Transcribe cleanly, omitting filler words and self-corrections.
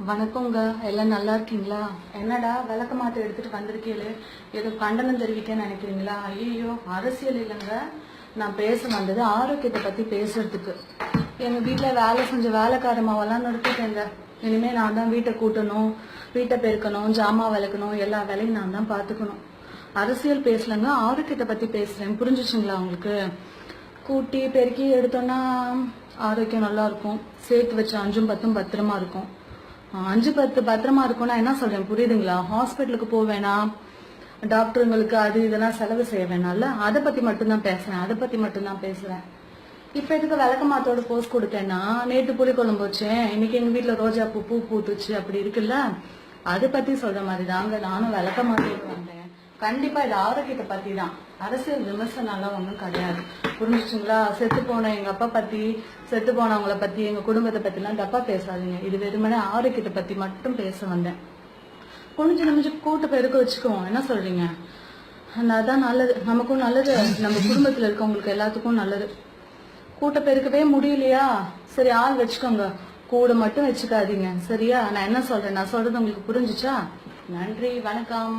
வணக்கங்க. எல்லாம் நல்லா இருக்கீங்களா? என்னடா விளக்க மாத்த எடுத்துட்டு வந்திருக்கீங்களே, ஏதோ கண்டனம் தெரிவிக்கன்னு நினைக்கிறீங்களா? ஐயோ, அரசியல் இல்லைங்க. நான் பேச வந்தது ஆரோக்கியத்தை பத்தி பேசுறதுக்கு. எங்க வீட்டுல வேலை செஞ்ச வேலைக்காரமாவெல்லாம் நிறுத்திட்டேங்க. இனிமே நான் தான் வீட்டை கூட்டணும், வீட்டை பெருக்கணும், ஜாமா விளக்கணும், எல்லா வேலையும் நான் தான் பாத்துக்கணும். அரசியல் பேசலங்க, ஆரோக்கியத்தை பத்தி பேசுறேன். புரிஞ்சுச்சுங்களா உங்களுக்கு? கூட்டி பெருக்கி எடுத்தோம்னா ஆரோக்கியம் நல்லா இருக்கும். சேர்த்து வச்சு 5-10 பத்திரமா இருக்கும். 5-10 பத்திரமா இருக்கும்னா என்ன சொல்றேன் புரியுதுங்களா? ஹாஸ்பிட்டலுக்கு போக வேணாம், டாக்டருங்களுக்கு அது இதெல்லாம் செலவு செய்ய வேணாம்ல. அதை பத்தி மட்டும்தான் பேசுறேன். இப்ப எதுக்கு விளக்கமாத்தோட போஸ்ட் கொடுத்தேன்னா, நேற்று புளி குழம்பு வச்சேன், இன்னைக்கு எங்க வீட்டுல ரோஜா பூ பூத்துச்சு, அப்படி இருக்குல்ல. அதை பத்தி சொல்ற மாதிரி தாங்க நானும் விளக்கமாத்தோடு வந்தேன். கண்டிப்பா இது ஆரோக்கியத்தை பத்தி தான், அரசியல் விமர்சனம் ஒன்றும் கிடையாது. புரிஞ்சுச்சுங்களா? செத்து போன எங்க அப்பா பத்தி, செத்து போனவங்கள பத்தி, எங்க குடும்பத்தை பத்தி எல்லாம் தப்பா பேசாதீங்க. இது வெறுமனே ஆரோக்கியத்தை பத்தி மட்டும் பேச வந்தேன். குனிஞ்சு நிமிஞ்சு கூட்டு பெருக்க வச்சுக்குவோம். என்ன சொல்றீங்க? அதான் நல்லது, நமக்கும் நல்லது, நம்ம குடும்பத்துல இருக்கவங்களுக்கு எல்லாத்துக்கும் நல்லது. கூட்ட பெருக்கவே முடியலையா? சரி, ஆள் வச்சுக்கோங்க, கூட மட்டும் வச்சுக்காதீங்க. சரியா? நான் என்ன சொல்றேன், நான் சொல்றது உங்களுக்கு புரிஞ்சுச்சா? நன்றி, வணக்கம்.